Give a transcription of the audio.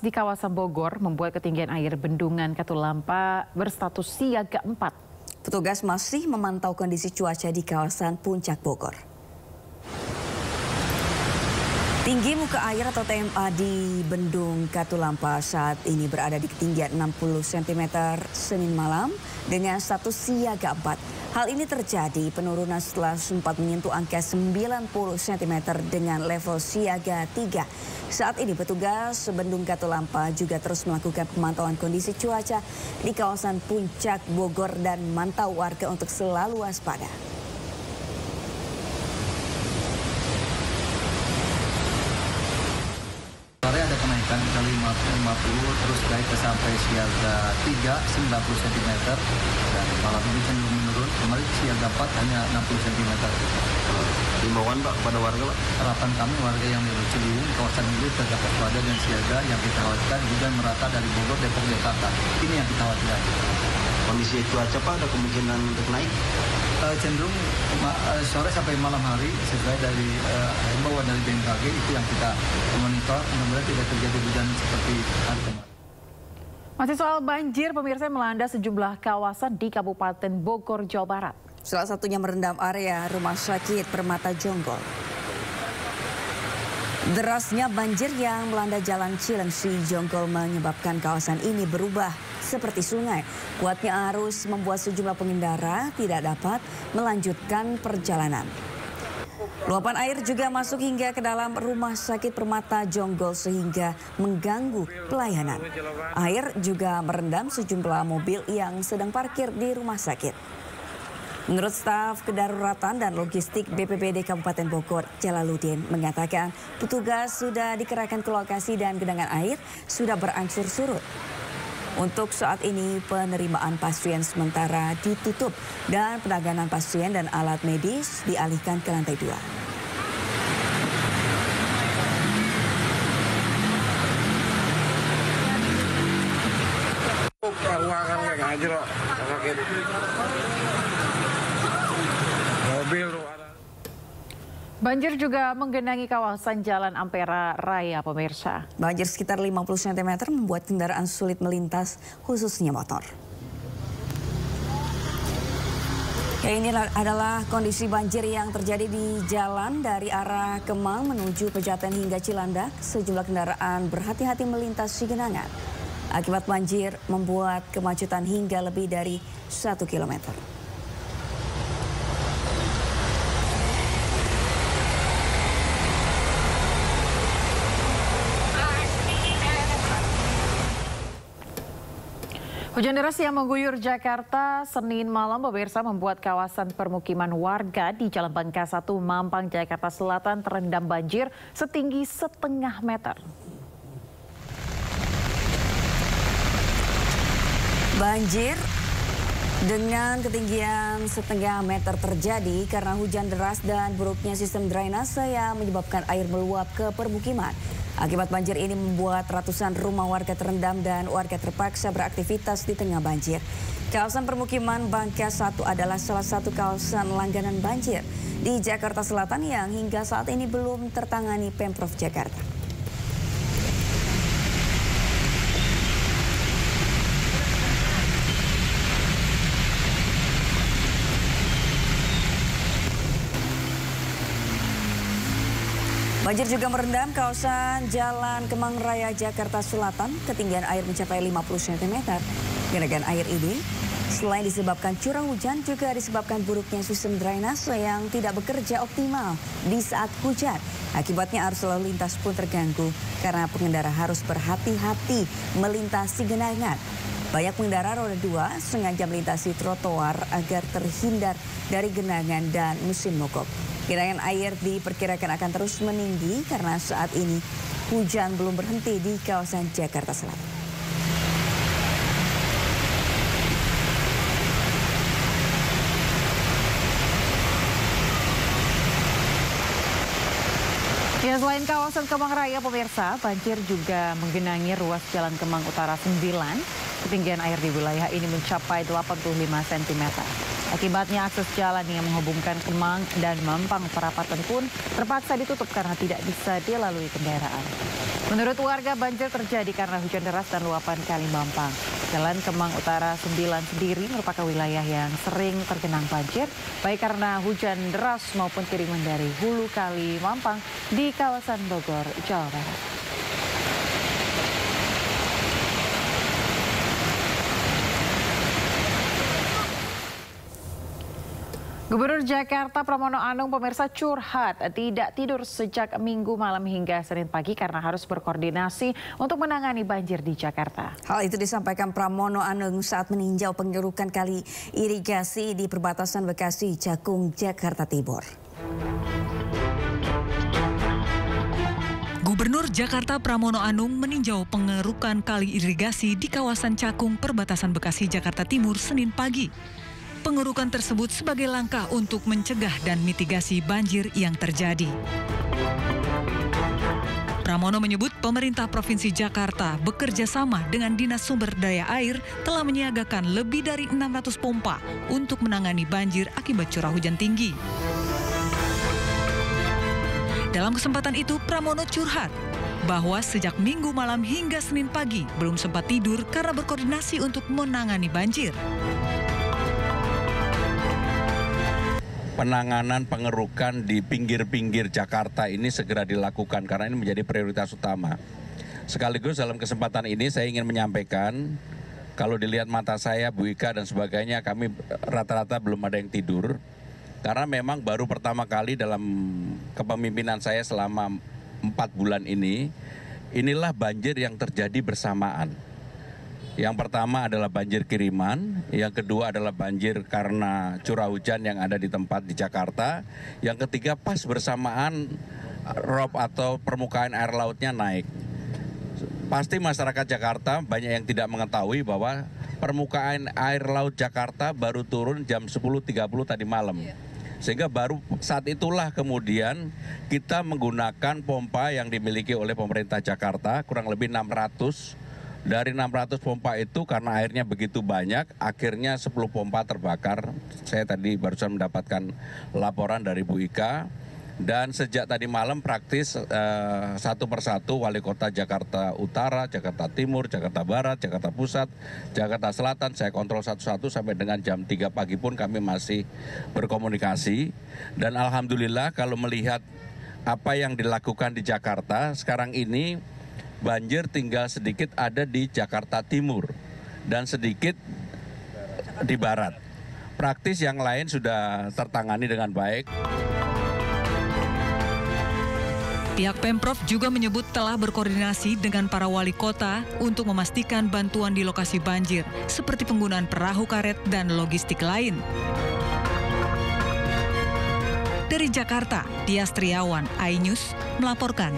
di kawasan Bogor membuat ketinggian air bendungan Katulampa berstatus siaga 4. Petugas masih memantau kondisi cuaca di kawasan Puncak Bogor. Tinggi muka air atau TMA di Bendung Katulampa saat ini berada di ketinggian 60 cm Senin malam dengan status siaga 4. Hal ini terjadi penurunan setelah sempat menyentuh angka 90 cm dengan level siaga 3. Saat ini petugas Bendung Katulampa juga terus melakukan pemantauan kondisi cuaca di kawasan Puncak Bogor dan memantau warga untuk selalu waspada. Sore ada kenaikan kali 50 terus naik ke sampai siaga 3 90 cm dan malam ini cenderung menurun. Kemarin siaga 4 hanya 60 cm. Himbauan Pak pada warga Pak? Harapan kami warga yang di Ciliwung kawasan ini tetap waspada dan siaga yang kita khawatirkan juga merata dari Bogor, Depok, Jakarta. Ini yang kita khawatirkan. Kondisi cuaca Pak ada kemungkinan untuk naik? Cenderung sore sampai malam hari sesuai dari himbauan dari BMKG itu yang kita monitor. Mudah-mudahan tidak terjadi hujan seperti hari kemarin. Masih soal banjir, pemirsa melanda sejumlah kawasan di Kabupaten Bogor, Jawa Barat. Salah satunya merendam area Rumah Sakit Permata Jonggol. Derasnya banjir yang melanda Jalan Cilengsi Jonggol menyebabkan kawasan ini berubah seperti sungai. Kuatnya arus membuat sejumlah pengendara tidak dapat melanjutkan perjalanan. Luapan air juga masuk hingga ke dalam Rumah Sakit Permata Jonggol sehingga mengganggu pelayanan. Air juga merendam sejumlah mobil yang sedang parkir di rumah sakit. Menurut staf kedaruratan dan logistik BPBD Kabupaten Bogor, Jalaluddin mengatakan petugas sudah dikerahkan ke lokasi dan genangan air sudah berangsur surut. Untuk saat ini penerimaan pasien sementara ditutup dan penanganan pasien dan alat medis dialihkan ke lantai 2. Banjir juga menggenangi kawasan Jalan Ampera Raya, pemirsa. Banjir sekitar 50 cm membuat kendaraan sulit melintas, khususnya motor. Ini adalah kondisi banjir yang terjadi di jalan dari arah Kemang menuju Pejaten hingga Cilandak. Sejumlah kendaraan berhati-hati melintasi genangan. Akibat banjir membuat kemacetan hingga lebih dari 1 kilometer. Hujan deras yang mengguyur Jakarta Senin malam, pemirsa, membuat kawasan permukiman warga di Jalan Bangka 1, Mampang, Jakarta Selatan terendam banjir setinggi setengah meter. Banjir dengan ketinggian setengah meter terjadi karena hujan deras dan buruknya sistem drainase yang menyebabkan air meluap ke permukiman. Akibat banjir ini membuat ratusan rumah warga terendam dan warga terpaksa beraktivitas di tengah banjir. Kawasan permukiman Bangka 1 adalah salah satu kawasan langganan banjir di Jakarta Selatan yang hingga saat ini belum tertangani Pemprov Jakarta. Banjir juga merendam kawasan Jalan Kemang Raya, Jakarta Selatan. Ketinggian air mencapai 50 cm. Genangan air ini selain disebabkan curah hujan juga disebabkan buruknya sistem drainase yang tidak bekerja optimal di saat hujan. Akibatnya arus lalu lintas pun terganggu karena pengendara harus berhati-hati melintasi genangan. Banyak pengendara roda 2 sengaja melintasi trotoar agar terhindar dari genangan dan musim mogok. Genangan air diperkirakan akan terus meninggi karena saat ini hujan belum berhenti di kawasan Jakarta Selatan. Ya, selain kawasan Kemang Raya, pemirsa, banjir juga menggenangi ruas Jalan Kemang Utara 9. Ketinggian air di wilayah ini mencapai 85 cm. Akibatnya akses jalan yang menghubungkan Kemang dan Mampang Perapatan pun terpaksa ditutup karena tidak bisa dilalui kendaraan. Menurut warga, banjir terjadi karena hujan deras dan luapan Kali Mampang. Jalan Kemang Utara 9 sendiri merupakan wilayah yang sering tergenang banjir, baik karena hujan deras maupun kiriman dari hulu Kali Mampang di kawasan Bogor, Jawa Barat. Gubernur Jakarta Pramono Anung pemirsa curhat tidak tidur sejak Minggu malam hingga Senin pagi karena harus berkoordinasi untuk menangani banjir di Jakarta. Hal itu disampaikan Pramono Anung saat meninjau pengerukan kali irigasi di perbatasan Bekasi, Cakung, Jakarta Timur. Gubernur Jakarta Pramono Anung meninjau pengerukan kali irigasi di kawasan Cakung, perbatasan Bekasi, Jakarta Timur, Senin pagi. Pengerukan tersebut sebagai langkah untuk mencegah dan mitigasi banjir yang terjadi. Pramono menyebut pemerintah Provinsi Jakarta bekerja sama dengan Dinas Sumber Daya Air telah menyiagakan lebih dari 600 pompa untuk menangani banjir akibat curah hujan tinggi. Dalam kesempatan itu, Pramono curhat bahwa sejak Minggu malam hingga Senin pagi belum sempat tidur karena berkoordinasi untuk menangani banjir. Penanganan pengerukan di pinggir-pinggir Jakarta ini segera dilakukan karena ini menjadi prioritas utama. Sekaligus dalam kesempatan ini saya ingin menyampaikan, kalau dilihat mata saya, Bu Ika dan sebagainya, kami rata-rata belum ada yang tidur. Karena memang baru pertama kali dalam kepemimpinan saya selama 4 bulan ini, inilah banjir yang terjadi bersamaan. Yang pertama adalah banjir kiriman, yang kedua adalah banjir karena curah hujan yang ada di tempat di Jakarta, yang ketiga pas bersamaan rob atau permukaan air lautnya naik. Pasti masyarakat Jakarta banyak yang tidak mengetahui bahwa permukaan air laut Jakarta baru turun jam 10.30 tadi malam. Sehingga baru saat itulah kemudian kita menggunakan pompa yang dimiliki oleh pemerintah Jakarta, kurang lebih 600. Dari 600 pompa itu karena airnya begitu banyak, akhirnya 10 pompa terbakar. Saya tadi barusan mendapatkan laporan dari Bu Ika. Dan sejak tadi malam praktis satu persatu wali kota Jakarta Utara, Jakarta Timur, Jakarta Barat, Jakarta Pusat, Jakarta Selatan, saya kontrol satu-satu sampai dengan jam 3 pagi pun kami masih berkomunikasi. Dan alhamdulillah kalau melihat apa yang dilakukan di Jakarta sekarang ini, banjir tinggal sedikit ada di Jakarta Timur dan sedikit di Barat. Praktis yang lain sudah tertangani dengan baik. Pihak Pemprov juga menyebut telah berkoordinasi dengan para wali kota untuk memastikan bantuan di lokasi banjir, seperti penggunaan perahu karet dan logistik lain. Dari Jakarta, Dias Triawan, iNews melaporkan.